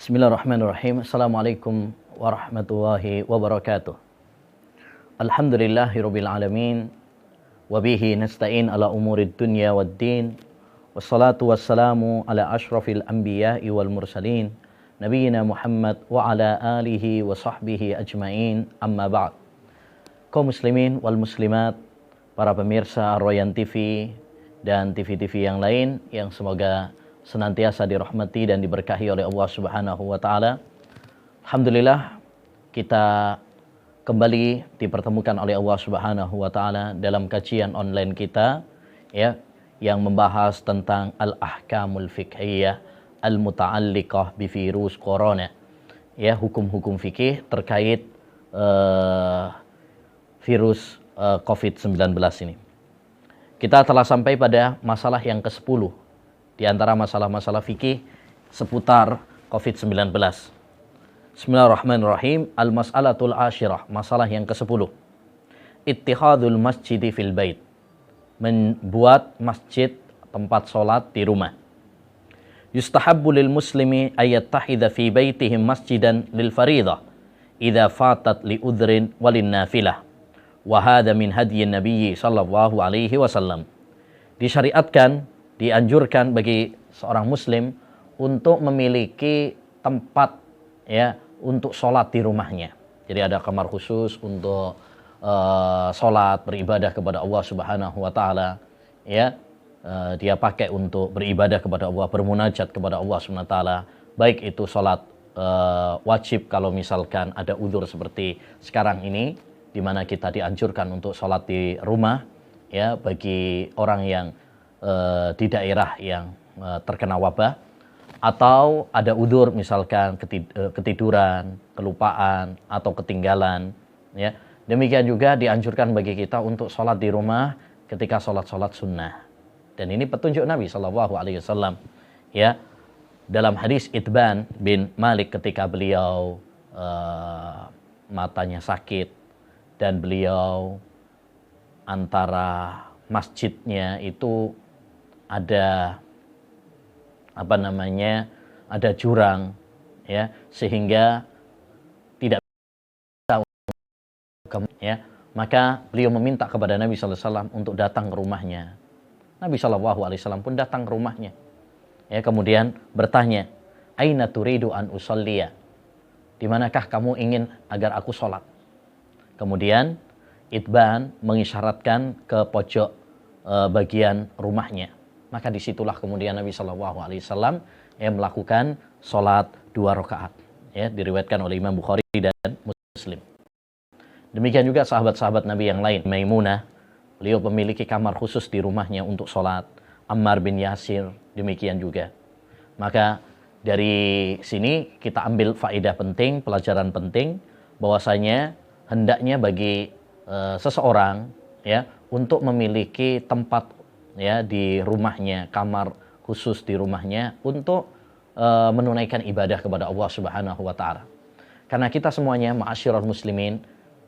Bismillahirrahmanirrahim. Assalamualaikum warahmatullahi wabarakatuh. Alhamdulillahirabbil alamin wa bihi nasta'in ala umurid dunya waddin. Wassalatu wassalamu ala asyrafil anbiya'i wal mursalin nabiyyina Muhammad wa ala alihi wa sahbihi ajmain. Amma ba'd. Kaum muslimin wal muslimat, para pemirsa Royan TV dan TV-TV yang lain yang semoga senantiasa dirahmati dan diberkahi oleh Allah Subhanahu wa taala. Alhamdulillah kita kembali dipertemukan oleh Allah Subhanahu wa taala dalam kajian online kita ya yang membahas tentang al-ahkamul fiqhiyah al-muta'alliqah bi virus corona. Ya, hukum-hukum fikih terkait virus COVID-19 ini. Kita telah sampai pada masalah yang ke-10 di antara masalah-masalah fikih seputar COVID-19. Bismillahirrahmanirrahim. Al-mas'alatul asyirah, masalah yang ke-10. Ittihadul masjidi fil bait. Membuat masjid tempat salat di rumah. Yustahabbu lil muslimi ayattahidha fi baitihim masjidan lil fariidah idza fatat li udhrin walin nafilah. Wa hadha min hadyin nabiyyi sallallahu alaihi wasallam. Disyariatkan, dianjurkan bagi seorang muslim untuk memiliki tempat ya untuk sholat di rumahnya. Jadi ada kamar khusus untuk sholat beribadah kepada Allah Subhanahu wa taala ya. Dia pakai untuk beribadah kepada Allah, bermunajat kepada Allah Subhanahu wa taala, baik itu sholat wajib kalau misalkan ada udzur seperti sekarang ini di mana kita dianjurkan untuk sholat di rumah ya bagi orang yang di daerah yang terkena wabah, atau ada udzur misalkan ketiduran, kelupaan atau ketinggalan ya. Demikian juga dianjurkan bagi kita untuk sholat di rumah ketika sholat sunnah. Dan ini petunjuk Nabi Shallallahu Alaihi Wasallam ya dalam hadis Itban bin Malik ketika beliau matanya sakit dan beliau antara masjidnya itu ada ada jurang ya sehingga tidak bisa ya, maka beliau meminta kepada Nabi sallallahu alaihi wasallam untuk datang ke rumahnya. Nabi sallallahu alaihi wasallam pun datang ke rumahnya ya, kemudian bertanya, aina turidu an usalliya, di manakah kamu ingin agar aku sholat? Kemudian Itban mengisyaratkan ke pojok bagian rumahnya. Maka disitulah kemudian Nabi Shallallahu Alaihi Wasallam melakukan sholat 2 rakaat. Ya, diriwayatkan oleh Imam Bukhari dan Muslim. Demikian juga sahabat-sahabat Nabi yang lain. Maimunah, beliau memiliki kamar khusus di rumahnya untuk sholat. Ammar bin Yasir, demikian juga. Maka dari sini kita ambil faedah penting, pelajaran penting, bahwasanya hendaknya bagi seseorang ya untuk memiliki tempat ya di rumahnya, kamar khusus di rumahnya untuk menunaikan ibadah kepada Allah Subhanahu wa taala. Karena kita semuanya ma'asyiral muslimin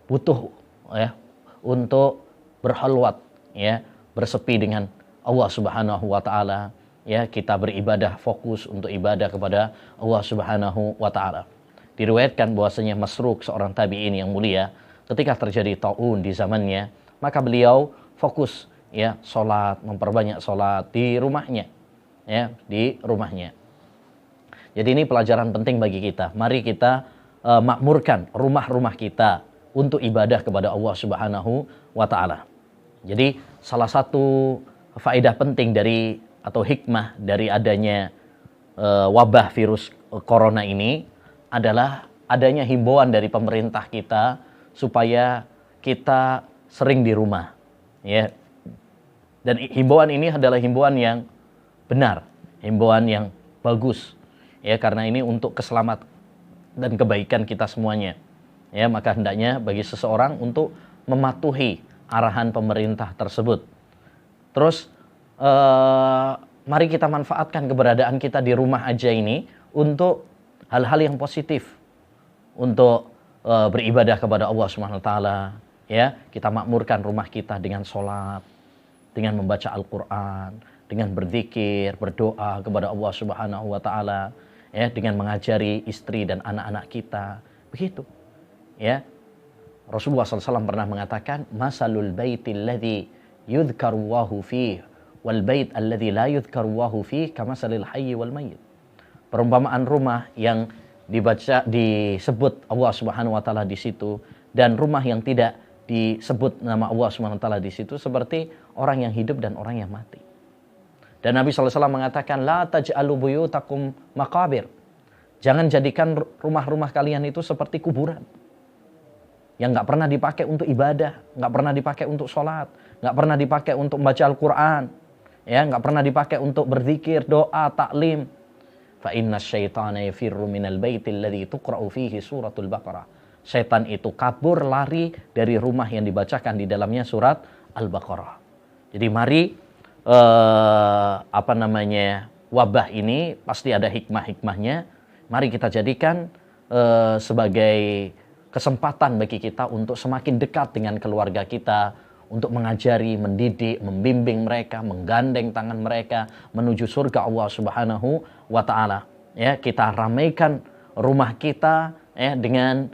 butuh ya untuk berhalwat ya, bersepi dengan Allah Subhanahu wa taala ya, kita beribadah, fokus untuk ibadah kepada Allah Subhanahu wa taala. Diriwayatkan bahwasanya Masruq, seorang tabi'in yang mulia, ketika terjadi taun di zamannya, maka beliau fokus ya sholat, memperbanyak sholat di rumahnya ya, di rumahnya. Jadi ini pelajaran penting bagi kita. Mari kita makmurkan rumah-rumah kita untuk ibadah kepada Allah Subhanahu wa taala. Jadi salah satu faedah penting dari atau hikmah dari adanya wabah virus corona ini adalah adanya himbauan dari pemerintah kita supaya kita sering di rumah ya. Dan himbauan ini adalah himbauan yang benar, himbauan yang bagus ya, karena ini untuk keselamatan dan kebaikan kita semuanya ya. Maka hendaknya bagi seseorang untuk mematuhi arahan pemerintah tersebut. Terus mari kita manfaatkan keberadaan kita di rumah aja ini untuk hal-hal yang positif, untuk beribadah kepada Allah Subhanahu wa taala ya. Kita makmurkan rumah kita dengan sholat, dengan membaca Al-Quran, dengan berzikir, berdoa kepada Allah Subhanahu wa taala ya, dengan mengajari istri dan anak-anak kita. Begitu. Ya. Rasulullah SAW pernah mengatakan, "Masalul baitil ladzi yudhkarullahu fihi wal bait alladzi la yudhkarullahu fihi kamasalil hayyi wal mayyit." Perumpamaan rumah yang disebut Allah Subhanahu wa taala di situ dan rumah yang tidak disebut nama Allah Subhanahu wa taala di situ seperti orang yang hidup dan orang yang mati. Dan Nabi SAW mengatakan, la taj'alu buyutakum maqabir. Jangan jadikan rumah-rumah kalian itu seperti kuburan. Yang nggak pernah dipakai untuk ibadah, nggak pernah dipakai untuk sholat, nggak pernah dipakai untuk membaca Al-Quran, ya, nggak pernah dipakai untuk berzikir, doa, taklim. Fa inna syaitana yafirru minal baitil ladzi tuqra'u fihi suratul Baqarah. Setan itu kabur lari dari rumah yang dibacakan di dalamnya surat Al-Baqarah. Jadi mari wabah ini pasti ada hikmah-hikmahnya. Mari kita jadikan sebagai kesempatan bagi kita untuk semakin dekat dengan keluarga kita, untuk mengajari, mendidik, membimbing mereka, menggandeng tangan mereka menuju surga Allah Subhanahu wa taala. Ya, kita ramaikan rumah kita ya dengan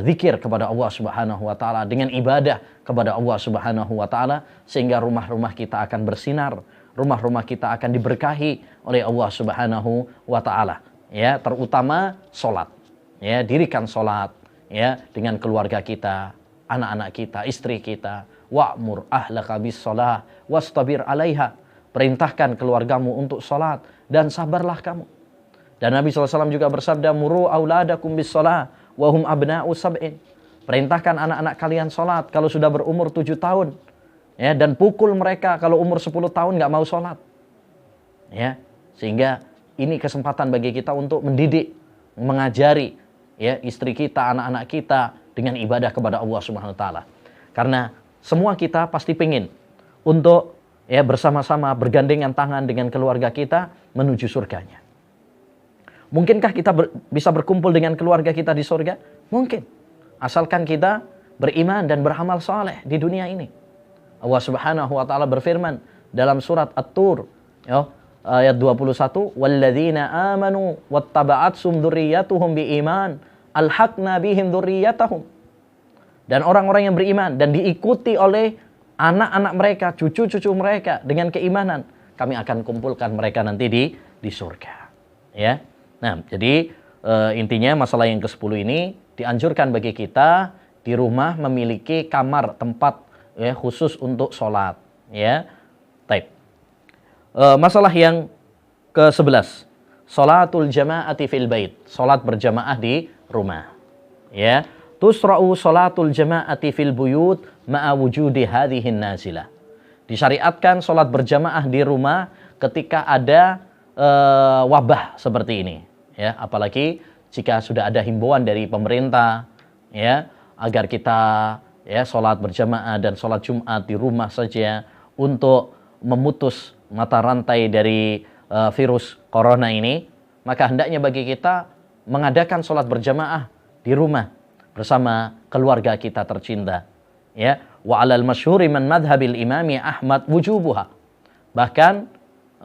zikir kepada Allah Subhanahu wa taala, dengan ibadah kepada Allah Subhanahu wa taala, sehingga rumah-rumah kita akan bersinar, rumah-rumah kita akan diberkahi oleh Allah Subhanahu wa taala. Ya, terutama salat. Ya, dirikan salat ya dengan keluarga kita, anak-anak kita, istri kita. Wa'mur ahlaka bis-shalah wastabir 'alaiha. Perintahkan keluargamu untuk salat dan sabarlah kamu. Dan Nabi SAW juga bersabda, muru auladakum bis-shalah wa hum abna'u sab'in. Perintahkan anak-anak kalian salat kalau sudah berumur 7 tahun. Ya, dan pukul mereka kalau umur 10 tahun nggak mau salat. Ya, sehingga ini kesempatan bagi kita untuk mendidik, mengajari ya istri kita, anak-anak kita dengan ibadah kepada Allah Subhanahu wa taala. Karena semua kita pasti pengin untuk ya bersama-sama bergandengan tangan dengan keluarga kita menuju surganya. Mungkinkah kita bisa berkumpul dengan keluarga kita di surga? Mungkin. Asalkan kita beriman dan beramal saleh di dunia ini. Allah Subhanahu wa taala berfirman dalam surat At-Tur, ya, ayat 21, "Walladzina amanu wattaba'atsum dzurriyyatuhum biiman, alhaqna bihim dzurriyyatahum." Dan orang-orang yang beriman dan diikuti oleh anak-anak mereka, cucu-cucu mereka dengan keimanan, kami akan kumpulkan mereka nanti di surga. Ya. Nah, jadi intinya masalah yang ke-10 ini dianjurkan bagi kita di rumah memiliki kamar tempat ya khusus untuk sholat. Ya. Baik. Masalah yang ke-11, sholatul jama'ati fil bait, sholat berjamaah di rumah. Ya, tusra'u sholatul jama'ati fil buyut ma'a wujudi hadhihin nazilah. Disyariatkan sholat berjamaah di rumah ketika ada wabah seperti ini. Ya, apalagi jika sudah ada himbauan dari pemerintah ya agar kita ya sholat berjamaah dan sholat Jumat di rumah saja untuk memutus mata rantai dari virus corona ini, maka hendaknya bagi kita mengadakan sholat berjamaah di rumah bersama keluarga kita tercinta. Ya, wa 'alal masyhuri man madhhabil imami Ahmad wujubuha. Bahkan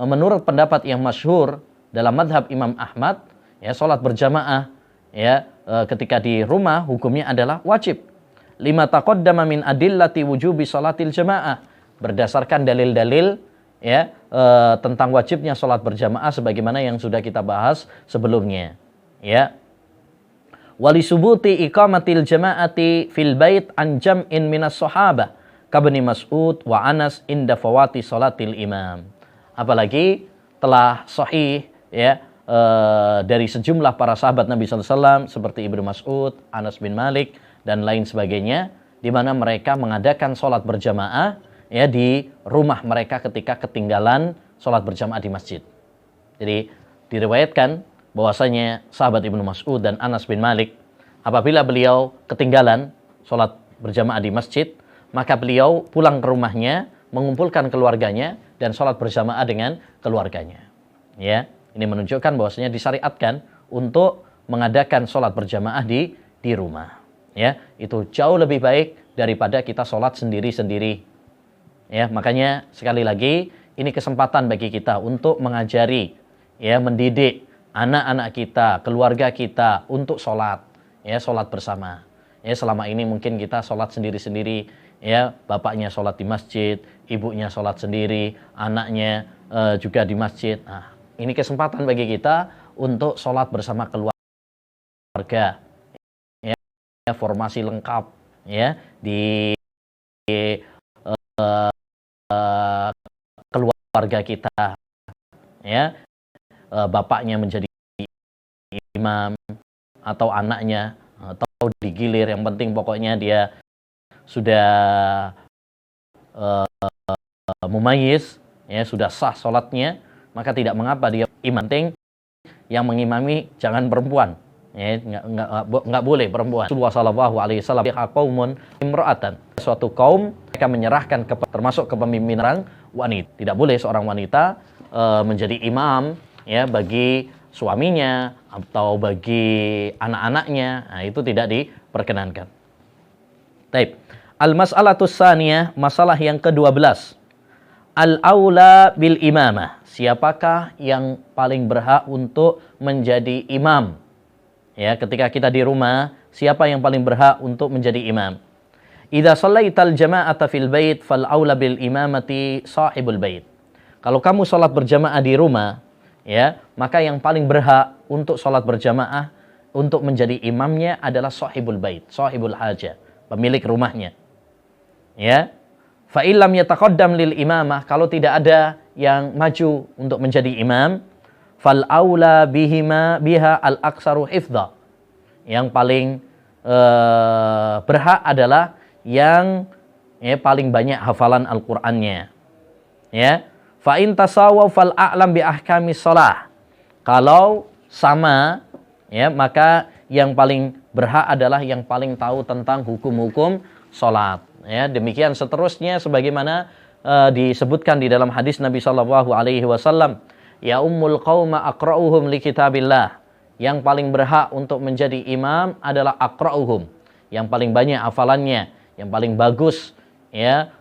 menurut pendapat yang masyhur dalam madhab Imam Ahmad, ya sholat berjamaah ya ketika di rumah hukumnya adalah wajib. Lima taqaddama min adillati wujubi sholatil jamaah, berdasarkan dalil-dalil ya tentang wajibnya sholat berjamaah sebagaimana yang sudah kita bahas sebelumnya. Ya. Wali subuti iqamatil jama'ati fil bait an jam'in minas sahabah kabni Mas'ud wa Anas inda fawati sholatil imam. Apalagi telah sahih ya dari sejumlah para sahabat Nabi SAW seperti Ibnu Mas'ud, Anas bin Malik dan lain sebagainya, di mana mereka mengadakan sholat berjamaah ya di rumah mereka ketika ketinggalan sholat berjamaah di masjid. Jadi diriwayatkan bahwasanya sahabat Ibnu Mas'ud dan Anas bin Malik, apabila beliau ketinggalan sholat berjamaah di masjid, maka beliau pulang ke rumahnya, mengumpulkan keluarganya dan sholat berjamaah dengan keluarganya. Ya, ini menunjukkan bahwasanya disyariatkan untuk mengadakan sholat berjamaah di rumah. Ya, itu jauh lebih baik daripada kita sholat sendiri-sendiri. Ya, makanya sekali lagi ini kesempatan bagi kita untuk mengajari, ya, mendidik anak-anak kita, keluarga kita untuk sholat, ya sholat bersama. Ya selama ini mungkin kita sholat sendiri-sendiri, ya bapaknya sholat di masjid, ibunya sholat sendiri, anaknya juga di masjid. Nah, ini kesempatan bagi kita untuk sholat bersama keluarga, ya formasi lengkap, ya di keluarga kita, ya bapaknya menjadi imam atau anaknya atau digilir, yang penting pokoknya dia sudah mumayyiz, ya sudah sah sholatnya, maka tidak mengapa dia imam. Penting yang mengimami jangan perempuan, ya nggak boleh perempuan. Rasulullah sallallahu alaihi wasallam qaumun imra'atan, suatu kaum mereka menyerahkan termasuk kepemimpinan wanita. Tidak boleh seorang wanita menjadi imam, ya bagi suaminya atau bagi anak-anaknya. Nah, itu tidak diperkenankan. Taib. Al-mas'alatus tsaniyah, masalah yang ke-12. Al-aula bil imamah. Siapakah yang paling berhak untuk menjadi imam? Ya, ketika kita di rumah, siapa yang paling berhak untuk menjadi imam? Idza shallaital jama'ata fil bait fal aula bil imamati sahibul bait. Kalau kamu salat berjamaah di rumah, ya, maka yang paling berhak untuk salat berjamaah untuk menjadi imamnya adalah sahibul bait, sahibul haja, pemilik rumahnya. Ya. Fa illam yataqaddam lil imamah, kalau tidak ada yang maju untuk menjadi imam, fal aula biha al aksaru hifdha. Yang paling berhak adalah yang paling banyak hafalan Al-Qur'annya. Ya. Fa in tasawaw fal a'lam bi ahkamis shalah. Kalau sama, ya, maka yang paling berhak adalah yang paling tahu tentang hukum-hukum salat. Ya, demikian seterusnya sebagaimana disebutkan di dalam hadis Nabi sallallahu alaihi wasallam, ya ummul qauma aqra'uhum li kitabillah. Yang paling berhak untuk menjadi imam adalah aqra'uhum, yang paling banyak hafalannya, yang paling bagus, ya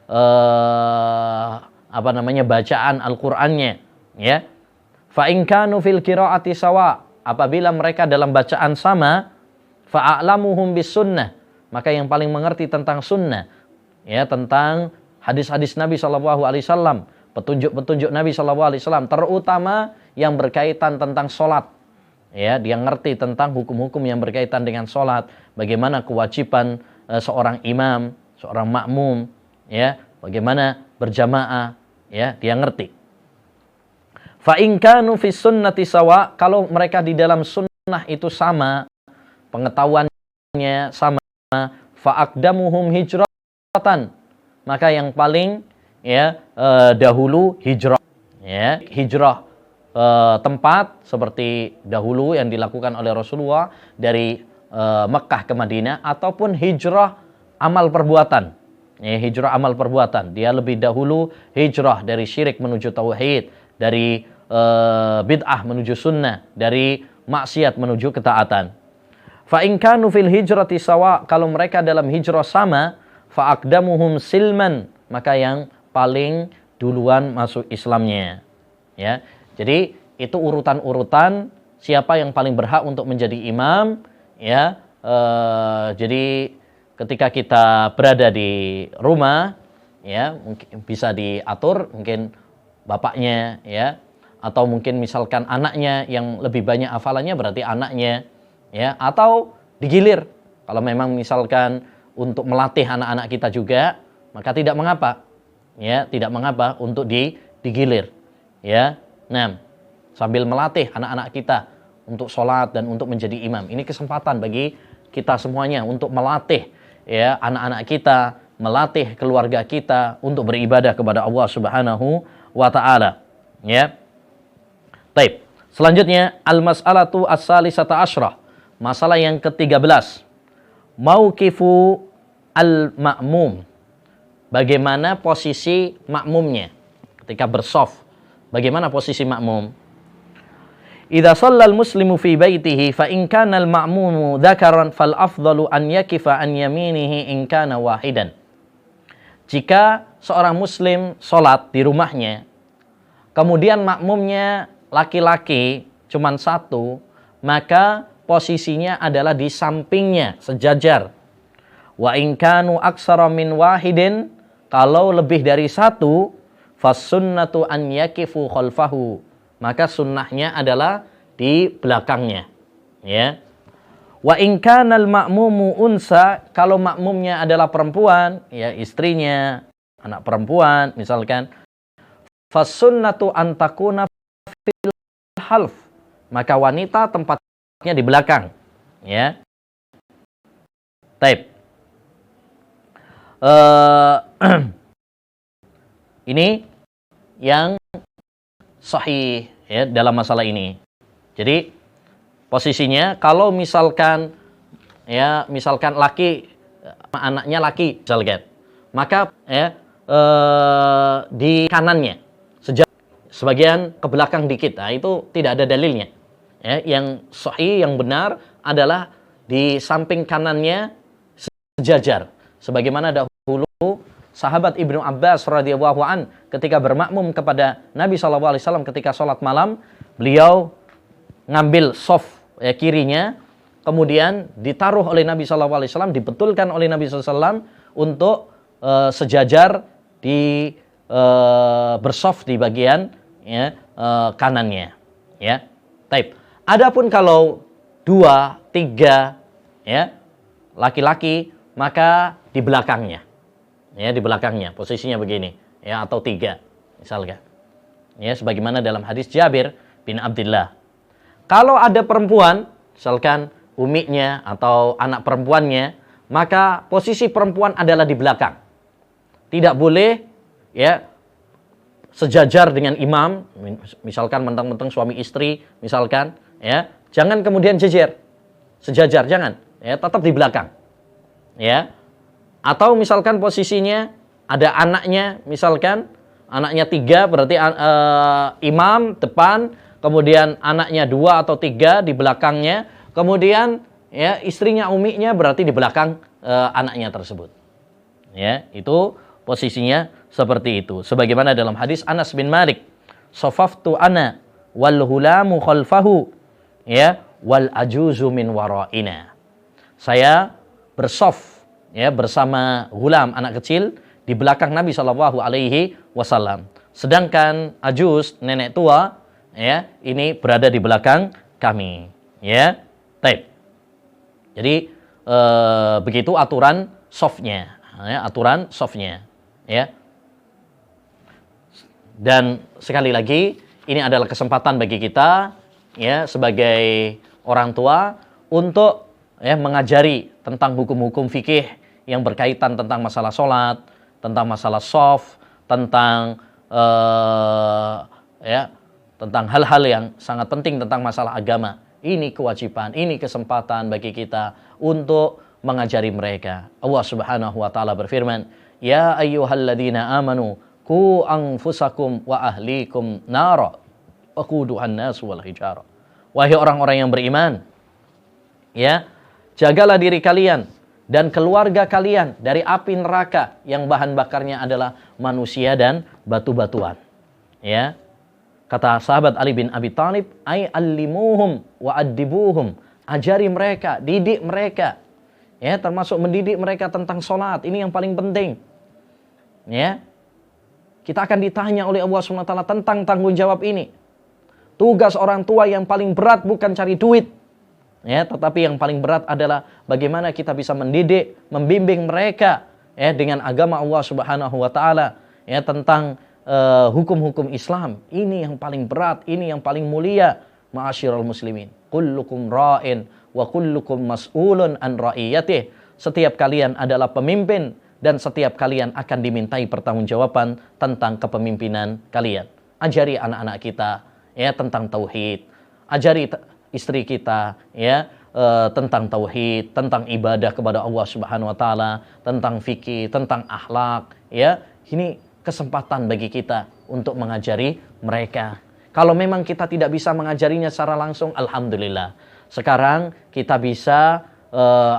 bacaan Al-Qur'annya, ya. Fa in kanu fil qira'ati sawa, apabila mereka dalam bacaan sama, fa a'lamuhum bis sunnah, maka yang paling mengerti tentang sunnah, ya, tentang hadis-hadis Nabi sallallahu alaihi wasallam, petunjuk-petunjuk Nabi sallallahu alaihi wasallam, terutama yang berkaitan tentang salat. Ya, dia ngerti tentang hukum-hukum yang berkaitan dengan salat, bagaimana kewajiban seorang imam, seorang makmum, ya, bagaimana berjamaah, ya, dia ngerti. Fa in kanu fis sunnati sawa, kalau mereka di dalam sunnah itu sama, pengetahuannya sama, fa aqdamuhum hijratan, maka yang paling, ya, dahulu hijrah, ya, hijrah tempat seperti dahulu yang dilakukan oleh Rasulullah dari Mekah ke Madinah, ataupun hijrah amal perbuatan. Ya, hijrah amal perbuatan, dia lebih dahulu hijrah dari syirik menuju tauhid, dari bid'ah menuju sunnah, dari maksiat menuju ketaatan. Fa in kanu fil hijrati sawa, kalau mereka dalam hijrah sama, fa aqdamuhum silman, maka yang paling duluan masuk Islamnya. Ya. Jadi itu urutan-urutan siapa yang paling berhak untuk menjadi imam, ya. Jadi ketika kita berada di rumah, ya, mungkin bisa diatur, mungkin bapaknya, ya, atau mungkin misalkan anaknya yang lebih banyak hafalannya, berarti anaknya, ya, atau digilir. Kalau memang misalkan untuk melatih anak-anak kita juga, maka tidak mengapa, ya, tidak mengapa untuk digilir, ya. Nah, sambil melatih anak-anak kita untuk sholat dan untuk menjadi imam. Ini kesempatan bagi kita semuanya untuk melatih, ya, anak-anak kita, melatih keluarga kita untuk beribadah kepada Allah Subhanahu wa taala. Ya. Baik. Selanjutnya al-mas'alatu as-salisata asyrah. Masalah yang ke-13. Mauqifu al-ma'mum. Bagaimana posisi makmumnya ketika bersaf? Bagaimana posisi makmum? Idza shallal muslimu fi baitihi fa in kana al-ma'mumu dzakaran fal afdalu an yakifa an yaminihi in kana wahidan. Jika seorang muslim salat di rumahnya, kemudian makmumnya laki-laki cuman satu, maka posisinya adalah di sampingnya, sejajar. Wa in kanu aksara min wahidin, kalau lebih dari satu, fasunnatu an yakifu khalfahu, maka sunnahnya adalah di belakangnya. Ya. Wa in kanal ma'mumu unsa, kalau makmumnya adalah perempuan, ya istrinya, anak perempuan misalkan, fasunnatu an takuna fil half, maka wanita tempatnya di belakang, ya. Taib. Ini yang sahih ya dalam masalah ini. Jadi posisinya kalau misalkan laki, anaknya laki misalkan, maka ya di kanannya, sebagian ke belakang dikit. Nah, itu tidak ada dalilnya. Ya, yang sahih, yang benar adalah di samping kanannya sejajar. Sebagaimana dahulu sahabat Ibnu Abbas radhiyallahu an ketika bermakmum kepada Nabi SAW ketika sholat malam, beliau ngambil soft ya, kirinya, kemudian ditaruh oleh Nabi SAW, dibetulkan oleh Nabi SAW untuk sejajar di bersoft di bagian ya, kanannya. Ya, taib. Adapun kalau 2, 3 ya laki-laki, maka di belakangnya. Ya, di belakangnya posisinya begini ya, atau 3 misalkan. Ya, sebagaimana dalam hadis Jabir bin Abdullah. Kalau ada perempuan, misalkan umiknya atau anak perempuannya, maka posisi perempuan adalah di belakang. Tidak boleh ya sejajar dengan imam, misalkan mentang-mentang suami istri misalkan, ya. Jangan kemudian jejer. Sejajar jangan, ya, tetap di belakang. Ya. Atau misalkan posisinya ada anaknya, misalkan anaknya 3 berarti imam depan, kemudian anaknya 2 atau 3 di belakangnya, kemudian ya istrinya umiknya berarti di belakang anaknya tersebut. Ya, itu posisinya seperti itu. Sebagaimana dalam hadis Anas bin Malik, "Shafaftu ana wal hulamu khalfahu, ya, wal ajuzu min waraina." Saya bersof ya bersama gulam, anak kecil, di belakang Nabi SAW. Sedangkan ajuz, nenek tua, ya, ini berada di belakang kami. Ya, taib. Jadi begitu aturan softnya, ya, aturan softnya, ya. Dan sekali lagi, ini adalah kesempatan bagi kita, ya, sebagai orang tua untuk ya mengajari tentang hukum-hukum fikih yang berkaitan tentang masalah sholat, tentang masalah soft, tentang ya tentang hal-hal yang sangat penting tentang masalah agama. Ini kewajiban, ini kesempatan bagi kita untuk mengajari mereka. Allah Subhanahu wa taala berfirman, "Ya ayyuhalladzina amanu qu anfusakum wa ahlikum nara waquduhan nas wal hijara." Wahai orang-orang yang beriman, ya, jagalah diri kalian dan keluarga kalian dari api neraka yang bahan bakarnya adalah manusia dan batu-batuan. Ya. Kata sahabat Ali bin Abi Thalib, "Ai allimuhum wa addibuhum." Ajari mereka, didik mereka. Ya, termasuk mendidik mereka tentang salat. Ini yang paling penting. Ya. Kita akan ditanya oleh Allah SWT tentang tanggung jawab ini. Tugas orang tua yang paling berat bukan cari duit. Ya, tetapi yang paling berat adalah bagaimana kita bisa mendidik, membimbing mereka ya dengan agama Allah Subhanahu wa taala, ya, tentang hukum-hukum Islam. Ini yang paling berat, ini yang paling mulia. Ma'asyiral muslimin, kullukum ra'in wa kullukum mas'ulun an ra'iyatih. Setiap kalian adalah pemimpin dan setiap kalian akan dimintai pertanggungjawaban tentang kepemimpinan kalian. Ajari anak-anak kita ya tentang tauhid. Ajari istri kita ya tentang tauhid, tentang ibadah kepada Allah Subhanahu wa taala, tentang fikih, tentang akhlak, ya. Ini kesempatan bagi kita untuk mengajari mereka. Kalau memang kita tidak bisa mengajarinya secara langsung, alhamdulillah. Sekarang kita bisa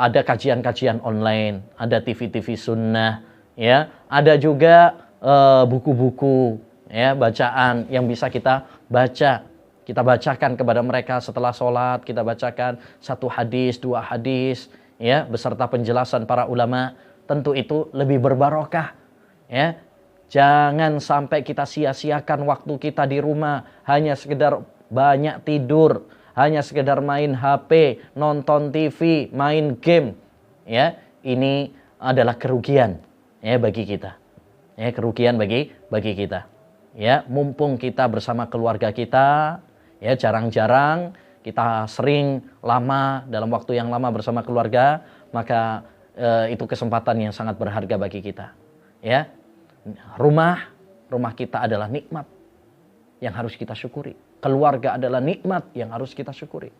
ada kajian-kajian online, ada TV-TV sunnah, ya. Ada juga buku-buku ya, bacaan yang bisa kita baca. kita bacakan kepada mereka setelah sholat, kita bacakan 1 hadis, 2 hadis, ya, beserta penjelasan para ulama, tentu itu lebih berbarokah, ya. Jangan sampai kita sia-siakan waktu kita di rumah hanya sekedar banyak tidur, hanya sekedar main HP, nonton TV, main game, ya. Ini adalah kerugian, ya, bagi kita. Ya, kerugian bagi kita. Ya, mumpung kita bersama keluarga kita, ya, jarang-jarang kita sering lama dalam waktu yang lama bersama keluarga, maka itu kesempatan yang sangat berharga bagi kita. Ya. Rumah kita adalah nikmat yang harus kita syukuri. Keluarga adalah nikmat yang harus kita syukuri.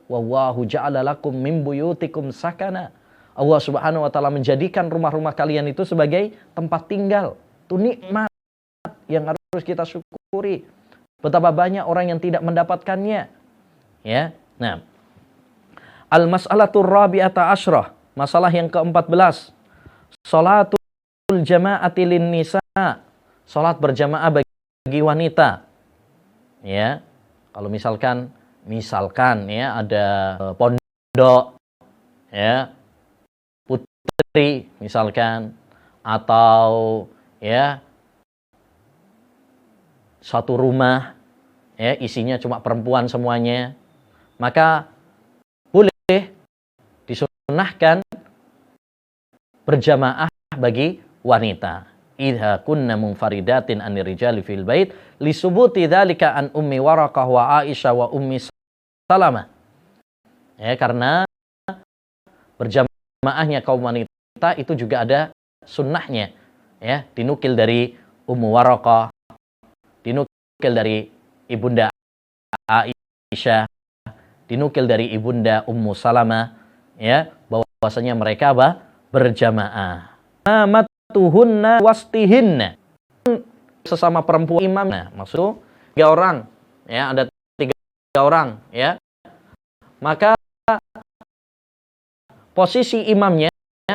Wallahu ja'ala lakum min buyutikum sakana. Allah Subhanahu wa taala menjadikan rumah-rumah kalian itu sebagai tempat tinggal. Itu nikmat yang harus kita syukuri. Betapa banyak orang yang tidak mendapatkannya. Ya. Nah, al-mas'alatur rabi'ata asyrah, masalah yang ke-14. Salatul jama'ati lin nisa, salat berjamaah bagi wanita. Ya. Kalau misalkan ya ada pondok, ya, putri misalkan, atau ya suatu rumah, ya, isinya cuma perempuan semuanya, maka boleh disunahkan berjamaah bagi wanita. Idza kunna munfaridatin anir rijali fil bait lisubuti dzalika an ummi Waraqah wa Aisyah wa ummi Salamah. Ya, karena berjamaahnya kaum wanita itu juga ada sunnahnya, ya, dinukil dari Ummu Waraqah, dinukil dari ibunda Aisyah, dinukil dari ibunda Ummu Salamah, ya, bahwasanya mereka berjamaah. Tuhunna wastihinna, sesama perempuan imam. Nah, maksud 3 orang, ya, ada 3 orang, ya, maka posisi imamnya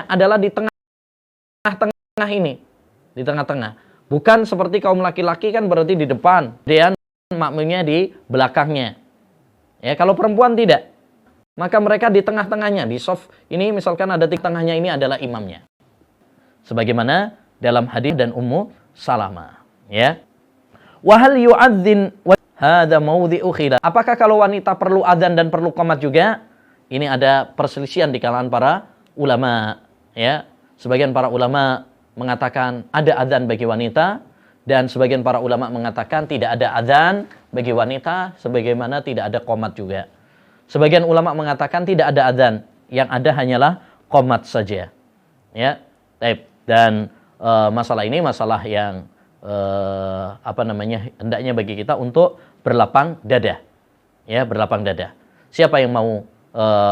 adalah di tengah-tengah ini, di tengah-tengah. Bukan seperti kaum laki-laki kan berarti di depan, dan makmumnya di belakangnya. Ya, kalau perempuan tidak, maka mereka di tengah-tengahnya, di shaf ini misalkan ada di tengahnya, ini adalah imamnya. Sebagaimana dalam hadis dan Ummu Salamah, ya. Wa hal yu'adzin wa hadza mawdhi'u khilaf. Apakah kalau wanita perlu adzan dan perlu qomat juga? Ini ada perselisihan di kalangan para ulama, ya. Sebagian para ulama mengatakan ada adzan bagi wanita, dan sebagian para ulama mengatakan tidak ada adzan bagi wanita sebagaimana tidak ada qomat juga. Sebagian ulama mengatakan tidak ada adzan, yang ada hanyalah qomat saja. Ya. Baik. Dan masalah ini masalah yang hendaknya bagi kita untuk berlapang dada. Ya, berlapang dada. Siapa yang mau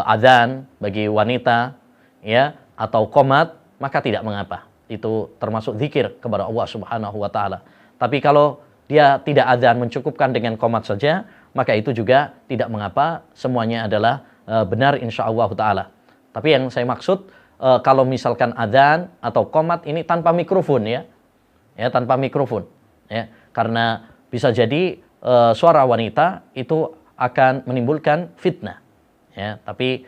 adzan bagi wanita, ya, atau qomat, maka tidak mengapa. Itu termasuk zikir kepada Allah Subhanahu wa taala. Tapi kalau dia tidak adzan, mencukupkan dengan qomat saja, maka itu juga tidak mengapa, semuanya adalah benar insyaallah taala. Tapi yang saya maksud, kalau misalkan adzan atau qomat ini tanpa mikrofon, ya, tanpa mikrofon, ya, karena bisa jadi suara wanita itu akan menimbulkan fitnah, ya. Tapi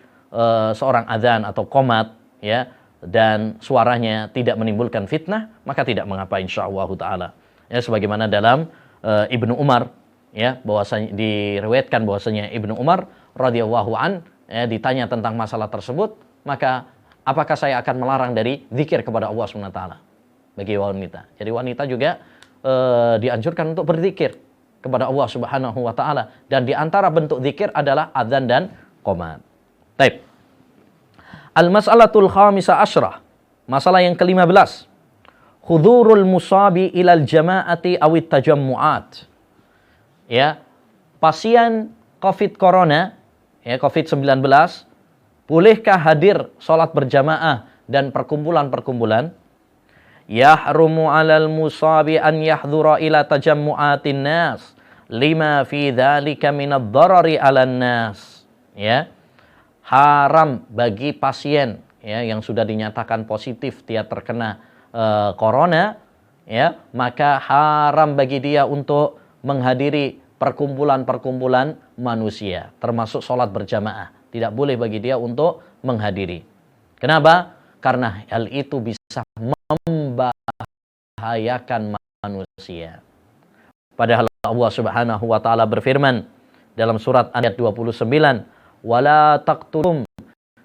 seorang adzan atau qomat, ya, dan suaranya tidak menimbulkan fitnah, maka tidak mengapa insyaallah taala. Ya, sebagaimana dalam Ibnu Umar, ya, bahwasanya diriwayatkan bahwasanya Ibnu Umar radhiyallahu an, ya, ditanya tentang masalah tersebut, maka apakah saya akan melarang dari zikir kepada Allah SWT bagi wanita. Jadi wanita juga dianjurkan untuk berzikir kepada Allah Subhanahu wa taala, dan di antara bentuk zikir adalah adzan dan qomat. Baik. Al-mas'alatul khamisah asyrah, masalah yang ke-15. Hudurul musabi ilal jama'ati awit tajammu'at. Ya, pasien COVID corona, ya, COVID-19, bolehkah hadir sholat berjamaah dan perkumpulan-perkumpulan? Yahrumu 'alal musabi an yahdhura ila tajammu'atin nas lima fi dzalika minadh dharari 'alan nas. Ya. Haram bagi pasien, ya, yang sudah dinyatakan positif dia terkena corona, ya, maka haram bagi dia untuk menghadiri perkumpulan-perkumpulan manusia, termasuk sholat berjamaah. Tidak boleh bagi dia untuk menghadiri. Kenapa? Karena hal itu bisa membahayakan manusia. Padahal Allah Subhanahu wa taala berfirman dalam surat ayat 29, "Wala taqtulum,"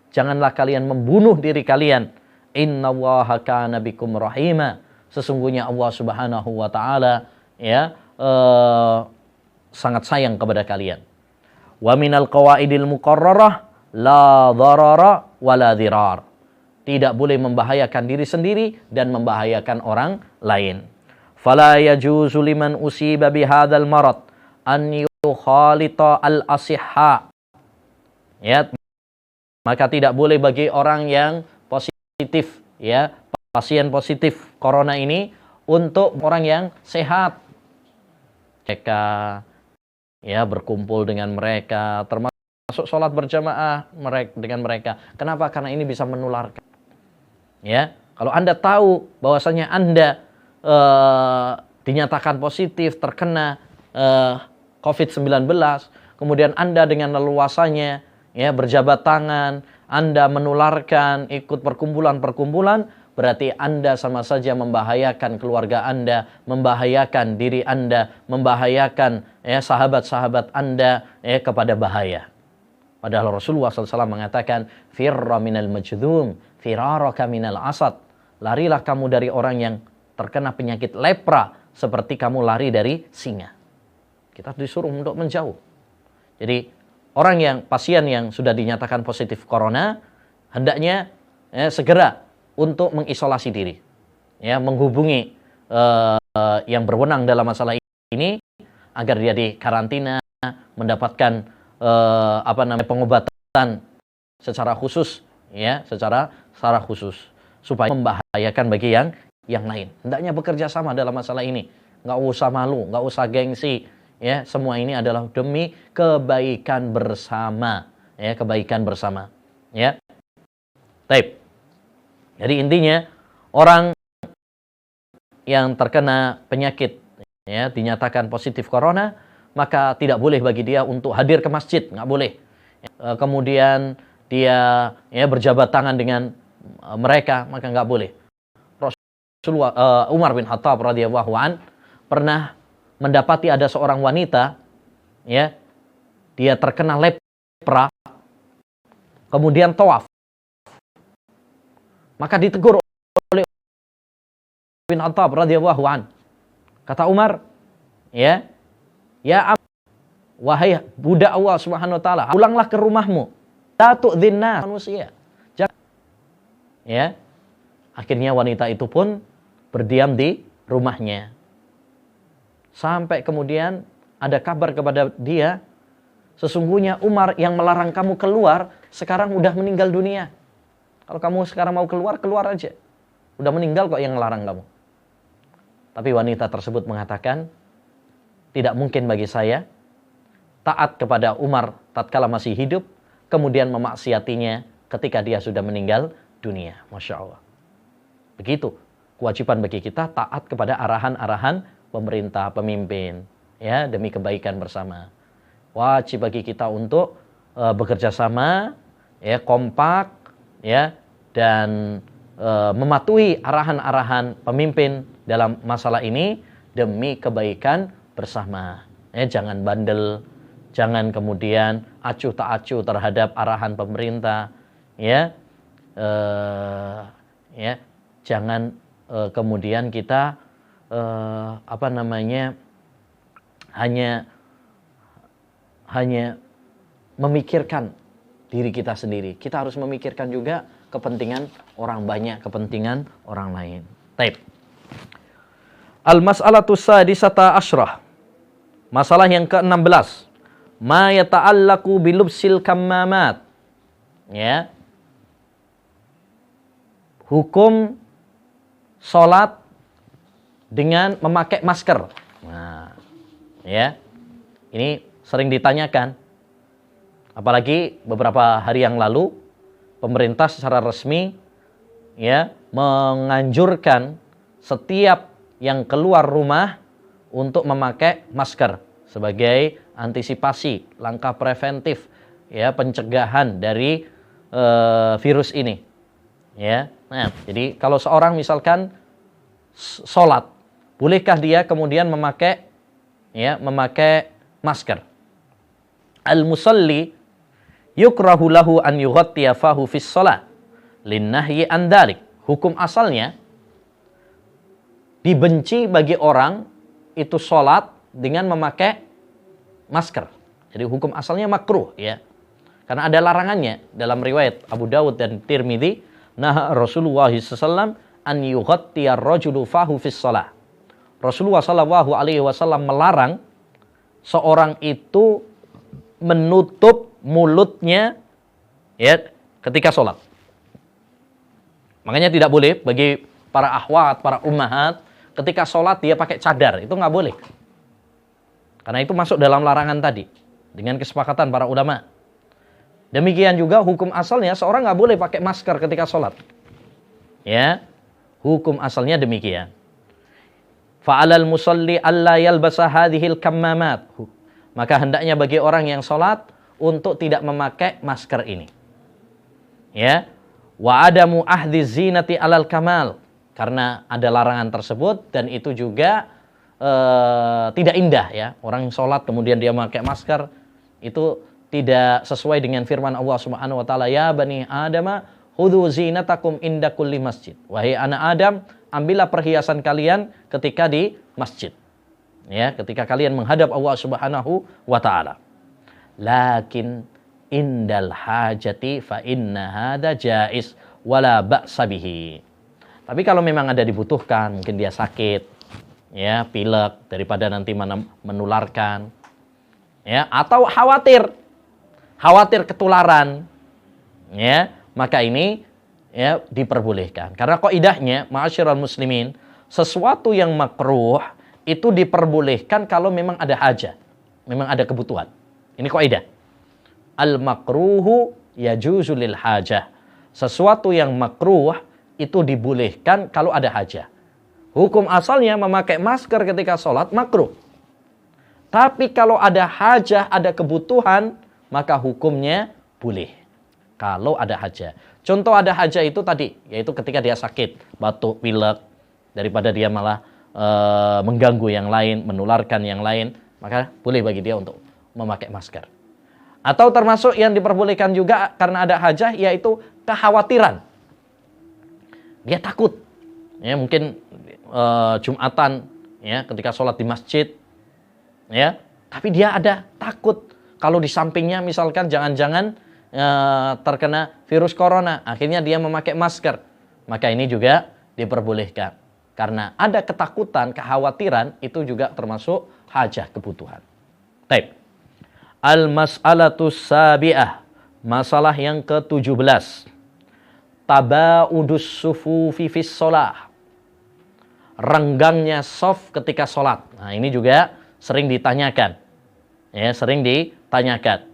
janganlah kalian membunuh diri kalian. Innallaha kana bikum rahima. Sesungguhnya Allah Subhanahu wa taala sangat sayang kepada kalian. Wa minal qawaidil muqarrarah la dharara wala dhirar. Tidak boleh membahayakan diri sendiri dan membahayakan orang lain. Fala yajuzu liman usiba bihadzal marad an yukhalita al-asihha. Ya, maka tidak boleh bagi orang yang positif, ya, pasien positif corona ini untuk orang yang sehat. Mereka ya berkumpul dengan mereka, termasuk sholat berjamaah dengan mereka. Kenapa? Karena ini bisa menularkan. Ya, kalau Anda tahu bahwasanya Anda dinyatakan positif terkena COVID-19, kemudian Anda dengan leluasanya ya berjabat tangan, Anda menularkan, ikut perkumpulan-perkumpulan, berarti Anda sama saja membahayakan keluarga Anda, membahayakan diri Anda, membahayakan ya sahabat-sahabat Anda kepada bahaya. Padahal Rasulullah SAW mengatakan, "Firra minal majdhum, firaraka minal asad." Larilah kamu dari orang yang terkena penyakit lepra seperti kamu lari dari singa. Kita disuruh untuk menjauh. Jadi orang yang pasien yang sudah dinyatakan positif corona hendaknya segera untuk mengisolasi diri, ya, menghubungi yang berwenang dalam masalah ini agar dia dikarantina, mendapatkan pengobatan secara khusus, ya, secara khusus supaya membahayakan bagi yang lain. Hendaknya bekerja sama dalam masalah ini. Nggak usah malu, nggak usah gengsi. Ya, semua ini adalah demi kebaikan bersama. Ya, kebaikan bersama. Ya. Baik. Jadi intinya orang yang terkena penyakit, ya, dinyatakan positif corona, maka tidak boleh bagi dia untuk hadir ke masjid, nggak boleh. Kemudian dia ya berjabat tangan dengan mereka, maka nggak boleh. Umar bin Khattab radhiyallahu an pernah mendapati ada seorang wanita, ya, dia terkena lepra, kemudian tawaf, maka ditegur oleh bin Khattab radhiyallahu an. Kata Umar, ya wahai budak Allah Subhanahu wa taala, pulanglah ke rumahmu, la tu'dzinna manusia. Ya, akhirnya wanita itu pun berdiam di rumahnya. Sampai kemudian ada kabar kepada dia, sesungguhnya Umar yang melarang kamu keluar sekarang udah meninggal dunia. Kalau kamu sekarang mau keluar, keluar aja. Udah meninggal kok yang melarang kamu. Tapi wanita tersebut mengatakan, tidak mungkin bagi saya taat kepada Umar tatkala masih hidup, kemudian memaksiatinya ketika dia sudah meninggal dunia. Masya Allah. Begitu kewajiban bagi kita taat kepada arahan-arahan pemerintah, pemimpin, ya, demi kebaikan bersama. Wajib bagi kita untuk bekerja sama, ya, kompak, ya, dan mematuhi arahan-arahan pemimpin dalam masalah ini demi kebaikan bersama. Ya, jangan bandel, jangan kemudian acuh tak acuh terhadap arahan pemerintah, ya, ya, jangan kemudian kita hanya memikirkan diri kita sendiri. Kita harus memikirkan juga kepentingan orang banyak, kepentingan orang lain. Taib. Al-mas'alatu sadisata asyrah. Masalah yang ke-16. Ma yata'allaku bilubsil kammamat. Ya. Hukum sholat dengan memakai masker. Nah, ya. Ini sering ditanyakan. Apalagi beberapa hari yang lalu pemerintah secara resmi ya menganjurkan setiap yang keluar rumah untuk memakai masker. sebagai antisipasi, langkah preventif, ya, pencegahan dari virus ini, ya. Nah, jadi kalau seorang misalkan sholat, bolehkah dia kemudian memakai masker? Al-musalli yukrahu lahu an yughattiya fahu fis shalah linnahyi an dzalik. Hukum asalnya dibenci bagi orang itu sholat dengan memakai masker. Jadi hukum asalnya makruh, ya. Karena ada larangannya dalam riwayat Abu Dawud dan Tirmidzi, nah Rasulullah SAW an yughattiya ar-rajulu fahu fis shalah. Rasulullah SAW melarang seorang itu menutup mulutnya, ya, ketika sholat. Makanya tidak boleh bagi para akhwat, para ummahat, ketika sholat dia pakai cadar, itu nggak boleh. Karena itu masuk dalam larangan tadi, dengan kesepakatan para ulama. Demikian juga hukum asalnya seorang nggak boleh pakai masker ketika sholat. Ya, hukum asalnya demikian. Fa'alal musalli alla yalbasa hadhil kammamat. Maka hendaknya bagi orang yang sholat untuk tidak memakai masker ini. Ya, wa adamu ahdi zinati alal kamal. Karena ada larangan tersebut dan itu juga tidak indah, ya. Orang yang sholat kemudian dia memakai masker, itu tidak sesuai dengan firman Allah Subhanahu wa taala, ya bani Adama khudhu zinatakum inda kulli masjid. Wahai anak Adam, ambillah perhiasan kalian ketika di masjid. Ya, ketika kalian menghadap Allah Subhanahu wa taala. Lakin indal hajati fa inna hadza jaiz wala ba'sa bihi. Tapi kalau memang ada dibutuhkan, mungkin dia sakit, ya, pilek, daripada nanti menularkan, ya, atau khawatir ketularan, ya, maka ini, ya, diperbolehkan. Karena kaidahnya, ma'asyiral muslimin, sesuatu yang makruh itu diperbolehkan kalau memang ada hajat, memang ada kebutuhan. Ini kaidah. Al-makruhu yajuzu lil hajah. Sesuatu yang makruh itu dibolehkan kalau ada hajah. Hukum asalnya memakai masker ketika sholat makruh. Tapi kalau ada hajah, ada kebutuhan, maka hukumnya boleh. Kalau ada hajah. Contoh ada hajah itu tadi, yaitu ketika dia sakit, batuk, pilek, daripada dia malah mengganggu yang lain, menularkan yang lain, maka boleh bagi dia untuk memakai masker. Atau termasuk yang diperbolehkan juga karena ada hajah, yaitu kekhawatiran. Dia takut, ya, mungkin Jumatan, ya, ketika sholat di masjid, ya, tapi dia ada takut kalau di sampingnya misalkan jangan-jangan terkena virus corona, akhirnya dia memakai masker, maka ini juga diperbolehkan. Karena ada ketakutan, kekhawatiran, itu juga termasuk hajah, kebutuhan. Taib. Al-mas'alatus sabi'ah. Masalah yang ke-17. Taba'udus sufufi fis sholah. Renggangnya shaf ketika sholat. Nah, ini juga sering ditanyakan. Ya, sering ditanyakan.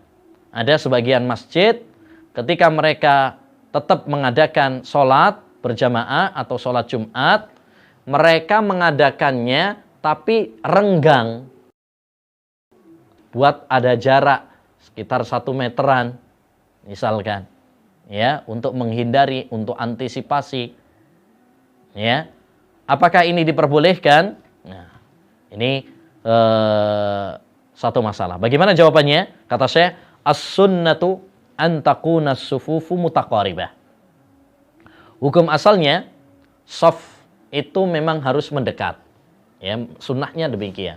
Ada sebagian masjid, ketika mereka tetap mengadakan sholat berjamaah atau sholat Jumat, mereka mengadakannya tapi renggang, buat ada jarak sekitar 1 meteran misalkan, ya, untuk menghindari, untuk antisipasi, ya. Apakah ini diperbolehkan? Nah, ini satu masalah. Bagaimana jawabannya? Kata saya, as-sunnatu an takuna as-sufufu mutaqaribah. Hukum asalnya shaf itu memang harus mendekat, ya, sunnahnya demikian,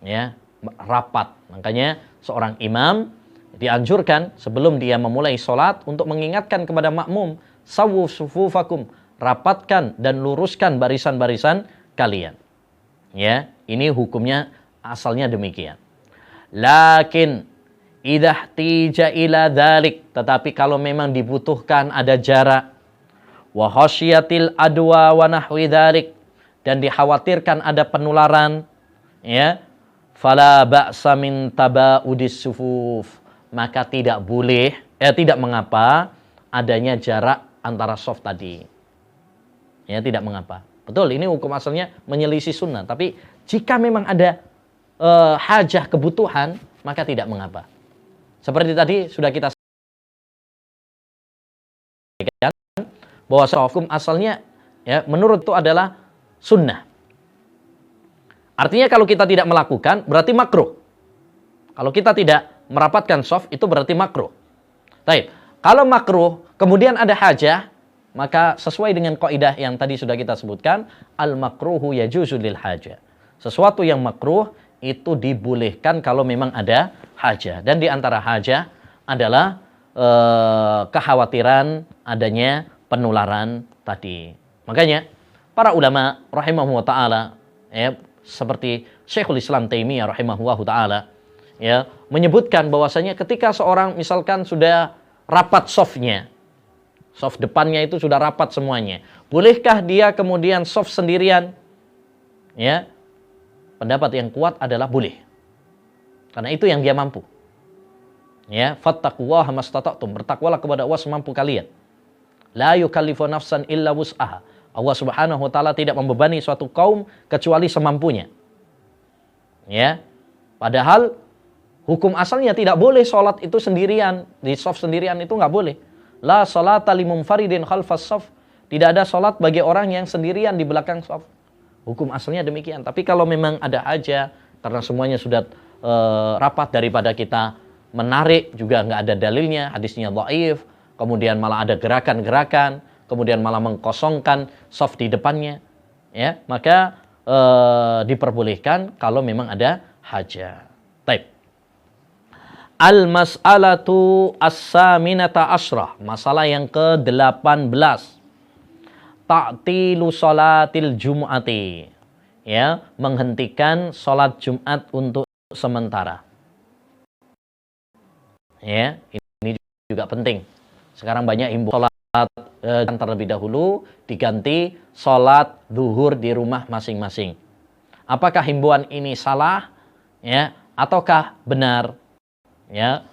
ya, rapat. Makanya seorang imam dianjurkan sebelum dia memulai sholat untuk mengingatkan kepada makmum, sawwu sufufakum, rapatkan dan luruskan barisan-barisan kalian, ya. Ini hukumnya asalnya demikian. Lakin idza ihtija ila dzalik, tetapi kalau memang dibutuhkan ada jarak, wa khasyiatil adwa wa nahwi dzalik, dan dikhawatirkan ada penularan, ya, fala ba'sa min taba'udis sufuf, maka tidak boleh, tidak mengapa adanya jarak antara shaf tadi. Ya, tidak mengapa. Betul, ini hukum asalnya menyelisih sunnah, tapi jika memang ada hajah kebutuhan, maka tidak mengapa. Seperti tadi sudah kita sampaikan bahwa hukum asalnya ya menurut itu adalah sunnah. Artinya kalau kita tidak melakukan berarti makruh. Kalau kita tidak merapatkan shaf itu berarti makruh. Baik, kalau makruh kemudian ada hajah, maka sesuai dengan kaidah yang tadi sudah kita sebutkan, al makruhu yajuzu lil hajah. Sesuatu yang makruh itu dibolehkan kalau memang ada hajah. Dan di antara hajah adalah kekhawatiran adanya penularan tadi. Makanya para ulama rahimahullah taala ya, seperti Syekhul Islam Taimiyah rahimahullah taala ya, menyebutkan bahwasanya ketika seorang misalkan sudah rapat shafnya, shaf depannya itu sudah rapat semuanya, bolehkah dia kemudian shaf sendirian? Ya, pendapat yang kuat adalah boleh. Karena itu yang dia mampu. Ya, fattaqullaha mastata'tum, bertakwalah kepada Allah semampu kalian. La yukallifu nafsan illa wus'aha. Allah Subhanahu wa taala tidak membebani suatu kaum kecuali semampunya. Ya. Padahal hukum asalnya tidak boleh salat itu sendirian, di shaf sendirian itu enggak boleh. La salata limunfaridin khalfas shaf. Tidak ada salat bagi orang yang sendirian di belakang shaf. Hukum asalnya demikian. Tapi kalau memang ada hajah karena semuanya sudah rapat, daripada kita menarik juga nggak ada dalilnya, hadisnya dhaif, kemudian malah ada gerakan-gerakan, kemudian malah mengkosongkan shaf di depannya, ya, maka diperbolehkan kalau memang ada hajah. Baik. Al-mas'alatu as-saminata asyrah, masalah yang ke-18. Ta'tilu sholatil jum'ati, ya, menghentikan sholat Jumat untuk sementara. Ya, ini juga penting. Sekarang banyak himbauan sholat terlebih dahulu diganti sholat zuhur di rumah masing-masing. Apakah himbauan ini salah, ya, ataukah benar? Ya,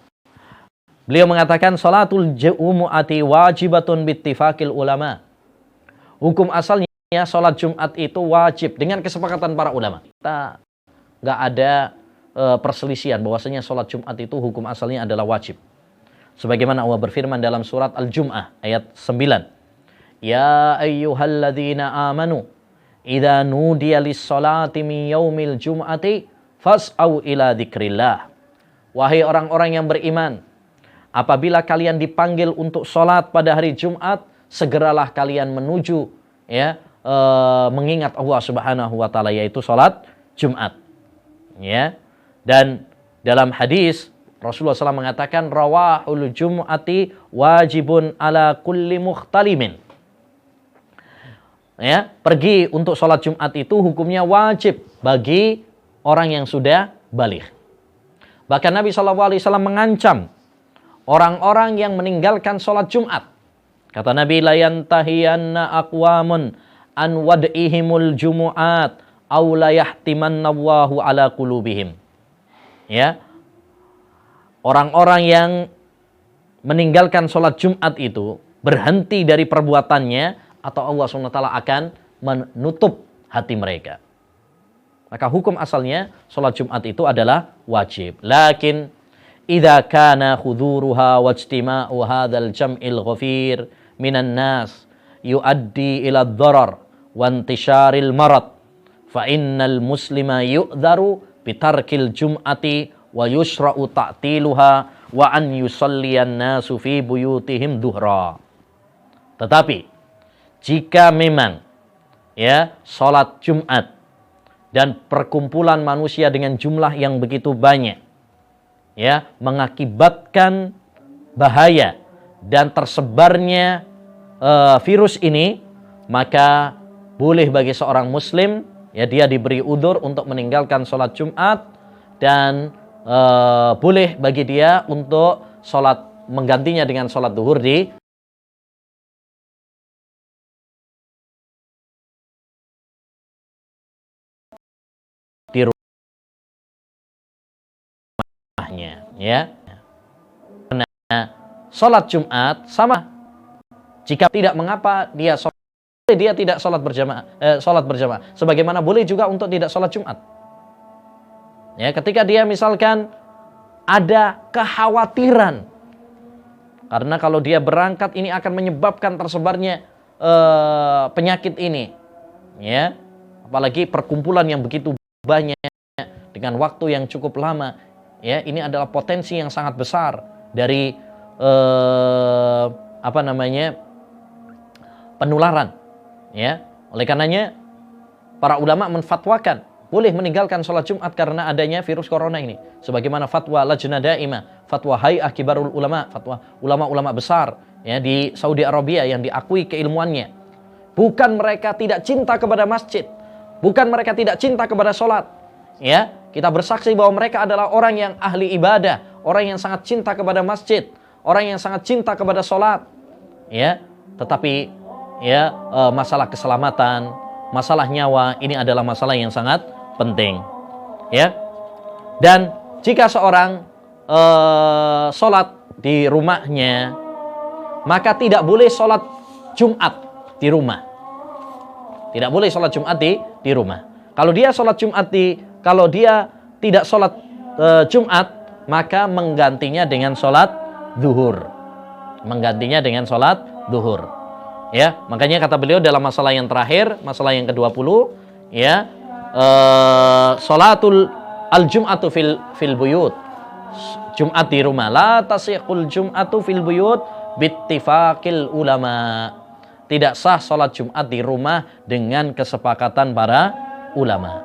beliau mengatakan sholatul jumu'ati wajibatun bittifaqil ulama. Hukum asalnya sholat Jumat itu wajib dengan kesepakatan para ulama. Kita nggak ada perselisihan bahwasanya sholat Jumat itu hukum asalnya adalah wajib. Sebagaimana Allah berfirman dalam surat Al-Jum'ah ayat 9. Ya ayyuhalladzina amanu idza nudiya lis-sholati min yaumil jum'ati fas'au ila dzikrillah. Wahai orang-orang yang beriman, apabila kalian dipanggil untuk sholat pada hari Jumat, segeralah kalian menuju, ya, mengingat Allah Subhanahu wa taala, yaitu sholat Jumat. Ya. Dan dalam hadis Rasulullah SAW mengatakan rawahul jum'ati wajibun ala kulli mukhtalimin. Ya, pergi untuk sholat Jumat itu hukumnya wajib bagi orang yang sudah baligh. Bahkan Nabi SAW mengancam orang-orang yang meninggalkan sholat Jumat. Kata Nabi, la yantahiyanna aqwamun an wad'ihimul jumu'at aw la yahtimannallahu ala qulubihim. Ya. Orang-orang yang meninggalkan sholat Jumat itu berhenti dari perbuatannya, atau Allah SWT akan menutup hati mereka. Maka hukum asalnya sholat Jumat itu adalah wajib. Lakin idza kana khuduruha wajtima'u hadzal jam'il ghafir minan nas yuaddi ila ad-darar wa intisharil marad fa innal muslima yu'dharu bitarkil jum'ati wa yushra'u ta'tiluha wa an yusalliyan nasu fi buyutihim duhra. Tetapi jika memang, ya, sholat Jumat dan perkumpulan manusia dengan jumlah yang begitu banyak, ya, mengakibatkan bahaya dan tersebarnya virus ini, maka boleh bagi seorang muslim, ya, dia diberi udzur untuk meninggalkan sholat Jumat, dan boleh bagi dia untuk sholat, menggantinya dengan sholat zuhur di rumahnya, ya. Karena sholat Jumat sama, jika tidak mengapa dia sholat, dia tidak sholat berjamaah, sebagaimana boleh juga untuk tidak sholat Jumat. Ya, ketika dia misalkan ada kekhawatiran karena kalau dia berangkat ini akan menyebabkan tersebarnya penyakit ini, ya, apalagi perkumpulan yang begitu banyak dengan waktu yang cukup lama, ya, ini adalah potensi yang sangat besar dari penularan, ya. Oleh karenanya para ulama menfatwakan boleh meninggalkan sholat Jumat karena adanya virus corona ini. Sebagaimana fatwa Lajnah Daimah, fatwa Hay'ah Kibarul Ulama, fatwa ulama-ulama besar ya di Saudi Arabia yang diakui keilmuannya. Bukan mereka tidak cinta kepada masjid, bukan mereka tidak cinta kepada sholat. Ya, kita bersaksi bahwa mereka adalah orang yang ahli ibadah, orang yang sangat cinta kepada masjid, orang yang sangat cinta kepada sholat. Ya, tetapi ya masalah keselamatan, masalah nyawa ini adalah masalah yang sangat penting, ya. Dan jika seorang sholat di rumahnya, maka tidak boleh sholat Jumat di rumah. Tidak boleh sholat Jumat di rumah. Kalau dia sholat Jumat kalau dia tidak sholat Jumat, maka menggantinya dengan sholat zuhur. Menggantinya dengan sholat zuhur. Ya, makanya kata beliau dalam masalah yang terakhir, masalah yang ke-20, ya, sholatul al-jum'atu fil buyut. Jumat di rumah. La tasihul jum'atu fil buyut bittifaqil ulama. Tidak sah sholat Jumat di rumah dengan kesepakatan para ulama.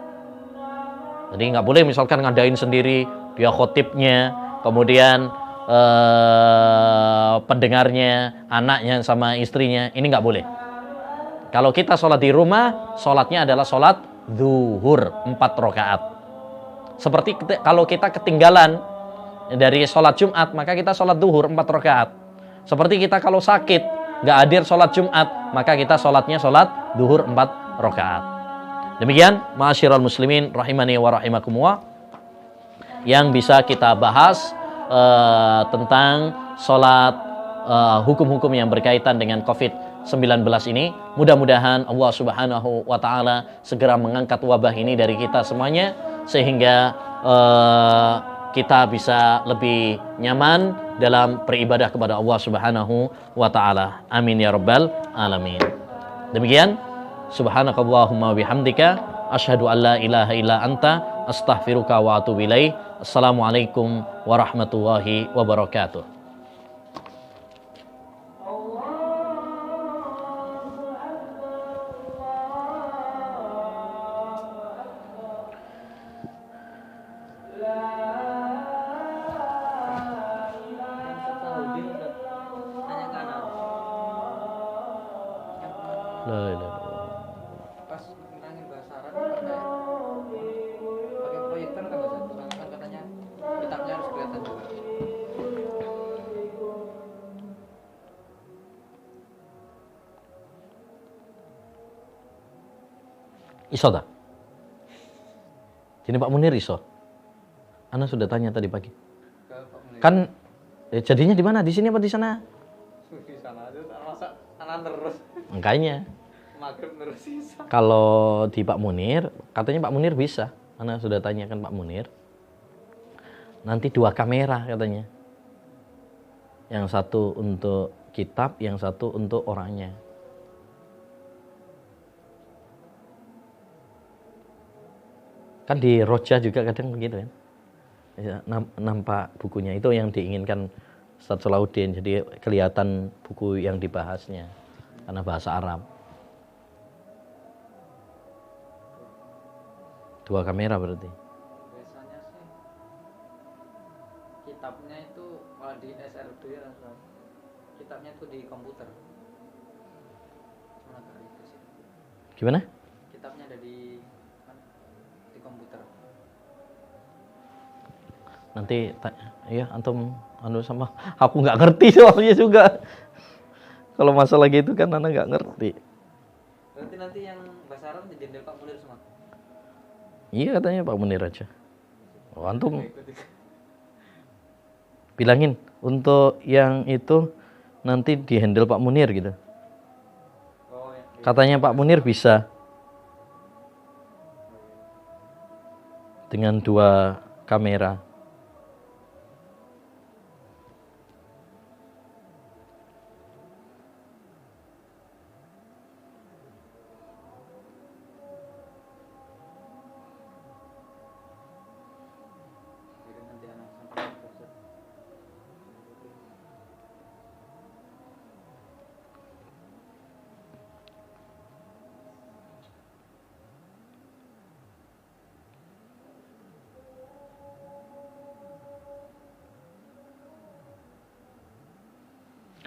Jadi nggak boleh misalkan ngadain sendiri, dia khotibnya, kemudian pendengarnya, anaknya sama istrinya, ini nggak boleh. Kalau kita sholat di rumah, sholatnya adalah sholat zuhur 4 rakaat. Seperti kalau kita ketinggalan dari sholat Jumat, maka kita sholat zuhur 4 rakaat. Seperti kita kalau sakit, nggak hadir sholat Jumat, maka kita sholatnya sholat zuhur 4 rakaat. Demikian, ma'asyiral muslimin rahimani wa rahimakumullah, yang bisa kita bahas tentang sholat, hukum-hukum yang berkaitan dengan COVID-19 ini. Mudah-mudahan Allah Subhanahu wa Ta'ala segera mengangkat wabah ini dari kita semuanya, sehingga kita bisa lebih nyaman dalam beribadah kepada Allah Subhanahu wa Ta'ala. Amin ya rabbal alamin. Demikian, subhanakallahumma bihamdika asyhadu an la ilaha illa anta astaghfiruka wa atubu ilaih. Assalamualaikum warahmatullahi wabarakatuh. Pas ngilangin bahasa Arab pakai proyektor kan Ustaz? Soalnya kan katanya kitabnya harus kelihatan juga. Iso tak? Jadi Pak Munir iso. Ana sudah tanya tadi pagi. Kan jadinya di mana? Di sini apa di sana? Di sana aja, masa anak terus. Makanya. Maghrib terus sisa. Kalau di Pak Munir, katanya Pak Munir bisa. Ana sudah tanyakan Pak Munir. Nanti 2 kamera katanya. Yang satu untuk kitab, yang satu untuk orangnya. Kan di Roja juga kadang begitu kan. Nampak bukunya itu yang diinginkan Ustaz Salahuddin, jadi kelihatan buku yang dibahasnya karena bahasa Arab. 2 kamera berarti. Biasanya sih kitabnya itu kalau di SRB Ustaz, kitabnya itu di komputer. Cuma agak itu sih. Gimana? Kitabnya ada di komputer. Nanti ya antum sama aku nggak ngerti soalnya juga. Kalau masalah gitu kan Ana nggak ngerti. Berarti nanti yang bahasa Arab jadi Pak Munir semua. Iya katanya Pak Munir aja. Oh, antum bilangin untuk yang itu nanti dihandle Pak Munir gitu. Oh, ya. Katanya Pak Munir bisa. dengan 2 kamera. Jadi nanti anak sampai Ustaz.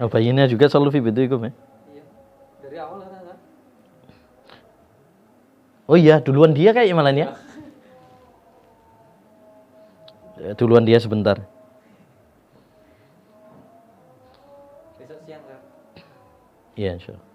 Oh, bayinya juga selalu fi bid'ikum ya? Iya. Dari awal kan Ustaz. Oh iya, duluan dia kayak malah ya? Duluan dia sebentar. Besok siang kan. Iya, insyaallah.